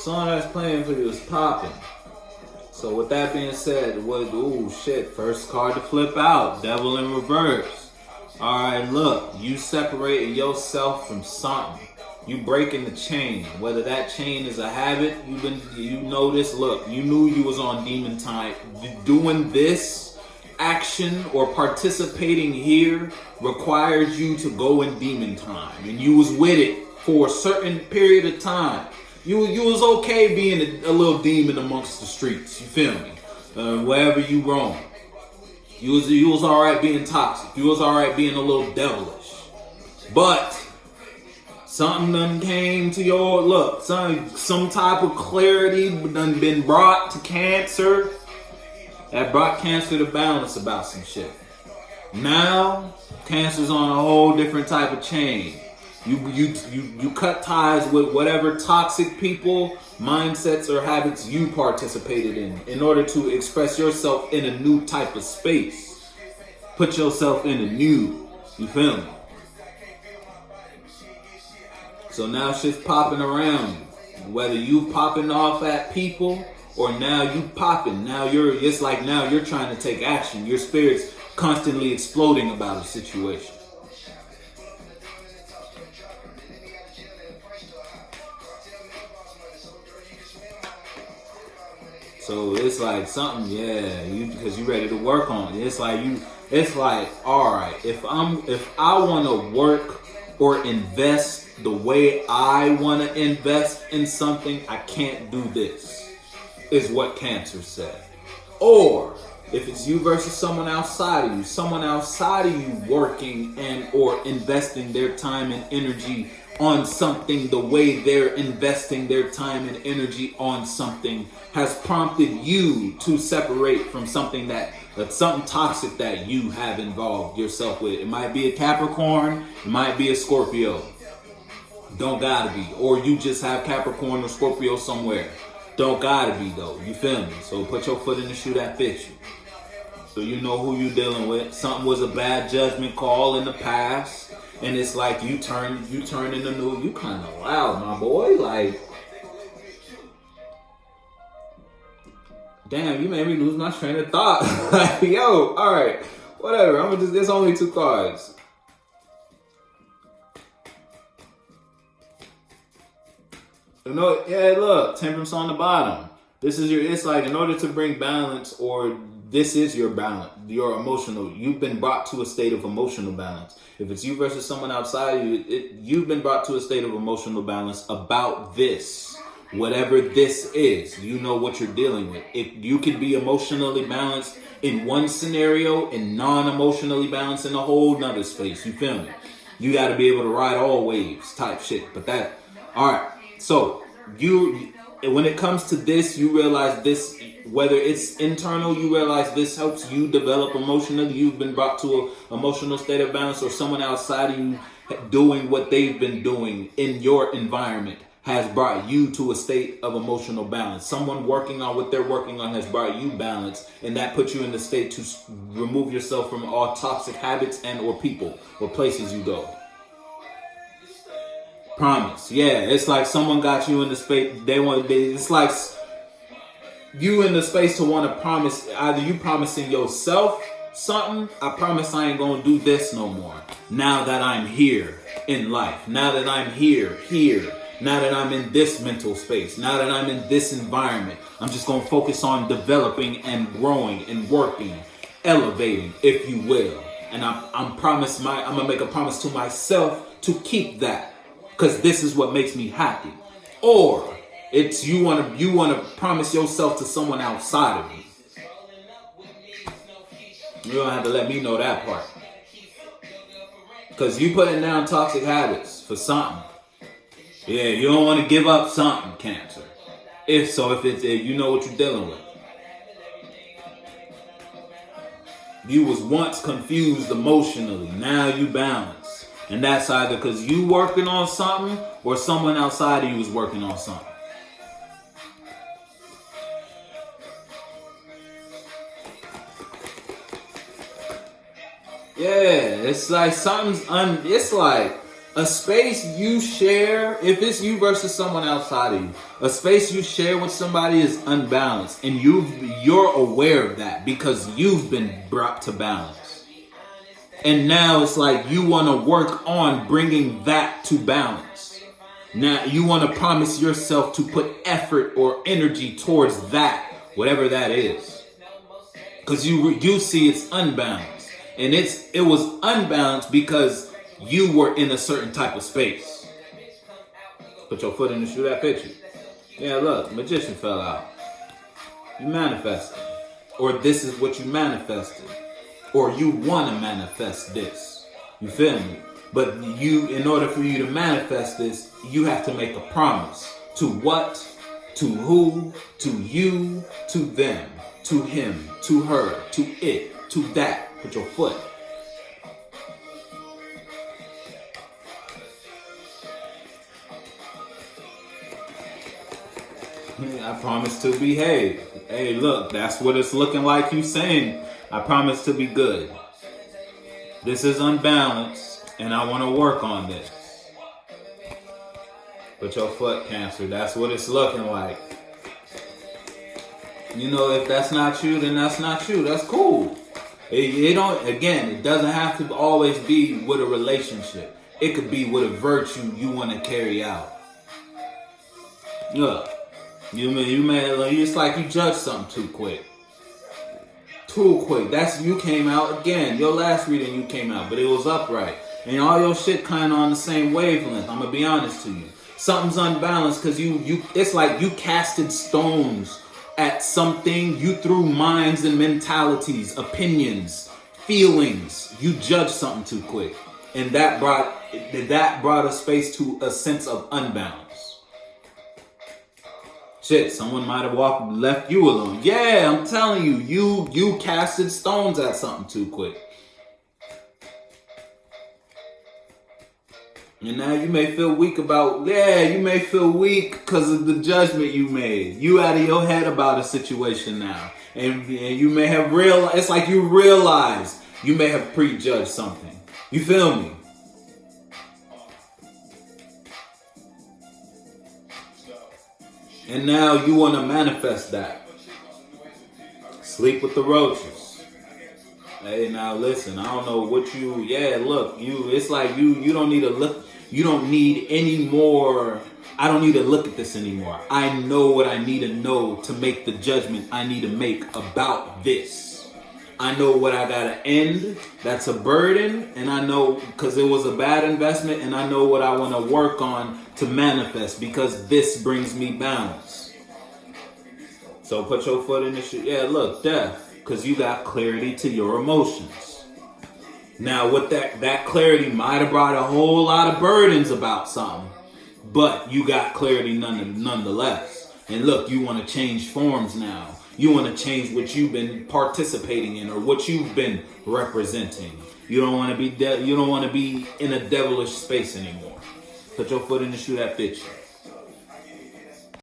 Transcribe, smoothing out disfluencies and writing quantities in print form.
song that's playing for you is popping. So with that being said, ooh shit, first card to flip out, Devil in reverse. Alright, look, you separating yourself from something. You breaking the chain. Whether that chain is a habit, you notice, look, you knew you was on demon time. Doing this action or participating here requires you to go in demon time. And you was with it for a certain period of time. You was okay being a little demon amongst the streets. You feel me? Wherever you roam. You was alright being toxic. You was alright being a little devilish. But something done came to your look. Some type of clarity done been brought to Cancer. That brought Cancer to balance about some shit. Now, Cancer's on a whole different type of chain. You cut ties with whatever toxic people, mindsets, or habits you participated in order to express yourself in a new type of space. Put yourself in a new, you feel me? So now shit's popping around you. Whether you popping off at people or now you popping. It's like now you're trying to take action. Your spirit's constantly exploding about a situation. So it's like something, because you ready to work on it. It's like, all right, if I want to work or invest the way I want to invest in something, I can't do this, is what Cancer said. Or if it's you versus someone outside of you working and or investing their time and energy on something the way they're investing their time and energy on something has prompted you to separate from something that's something toxic that you have involved yourself with. It might be a Capricorn, it might be a Scorpio. Don't gotta be. Or you just have Capricorn or Scorpio somewhere. Don't gotta be though. You feel me? So put your foot in the shoe that fits you. So you know who you dealing with. Something was a bad judgment call in the past. And it's like you turn into new. You kind of loud, my boy. Like, damn, you made me lose my train of thought. Like, yo, all right, whatever. There's only 2 cards. No, yeah, look, temperance on the bottom. It's like in order to bring balance, or this is your balance, your emotional. You've been brought to a state of emotional balance. If it's you versus someone outside you, you've been brought to a state of emotional balance about this. Whatever this is, you know what you're dealing with. If you can be emotionally balanced in one scenario and non-emotionally balanced in a whole nother space. You feel me? You got to be able to ride all waves type shit. But all right. So when it comes to this, you realize this, whether it's internal, you realize this helps you develop emotionally. You've been brought to an emotional state of balance, or someone outside of you doing what they've been doing in your environment has brought you to a state of emotional balance. Someone working on what they're working on has brought you balance, and that puts you in the state to remove yourself from all toxic habits and or people or places you go. Promise. Yeah, it's like someone got you in the space. It's like you in the space to want to promise, either you promising yourself something. I promise I ain't gonna do this no more. Now that I'm here in life. Now that I'm here. Now that I'm in this mental space. Now that I'm in this environment. I'm just gonna focus on developing and growing and working, elevating, if you will. And I'm gonna make a promise to myself to keep that. Because this is what makes me happy. Or it's you want to promise yourself to someone outside of you. You don't have to let me know that part. Because you putting down toxic habits for something. Yeah, you don't want to give up something, Cancer. If you know what you're dealing with. You was once confused emotionally. Now you balance. And that's either because you working on something or someone outside of you is working on something. Yeah, it's like it's like A space you share, if it's you versus someone outside of you, a space you share with somebody is unbalanced, and you're aware of that because you've been brought to balance. And now it's like you want to work on bringing that to balance. Now you want to promise yourself to put effort or energy towards that, whatever that is, because you see it's unbalanced, and it was unbalanced because you were in a certain type of space. Put your foot in the shoe that fit you. Yeah, look, magician fell out. You manifested. Or this is what you manifested. Or you want to manifest this. You feel me? But in order for you to manifest this, you have to make a promise. To what? To who? To you? To them? To him? To her? To it? To that? Put your foot. I promise to behave. Hey, look, that's what it's looking like you saying. I promise to be good. This is unbalanced, and I want to work on this. Put your foot, Cancer. That's what it's looking like. You know, if that's not you, then that's not you. That's cool. It doesn't have to always be with a relationship. It could be with a virtue you want to carry out. Look. It's like you judged something too quick. Too quick. You came out again. Your last reading you came out, but it was upright. And all your shit kind of on the same wavelength. I'm gonna be honest to you. Something's unbalanced because it's like you casted stones at something. You threw minds and mentalities, opinions, feelings. You judged something too quick. And that brought a space to a sense of unbalance. Shit, someone might have left you alone. Yeah, I'm telling you, you casted stones at something too quick. And now you may feel weak because of the judgment you made. You out of your head about a situation now. And you may have realized, it's like you realize you may have prejudged something. You feel me? And now you want to manifest that. Sleep with the roaches. Hey, now listen, I don't know what it's like you don't need to look, you don't need any more, I don't need to look at this anymore. I know what I need to know to make the judgment I need to make about this. I know what I gotta end, that's a burden, and I know because it was a bad investment, and I know what I want to work on to manifest because this brings me balance. So put your foot in the shoe. Yeah, look, death, because you got clarity to your emotions. Now, with that clarity might have brought a whole lot of burdens about something, but you got clarity nonetheless. And look, you want to change forms now. You want to change what you've been participating in or what you've been representing. You don't want to be in a devilish space anymore. Put your foot in the shoe that fits you.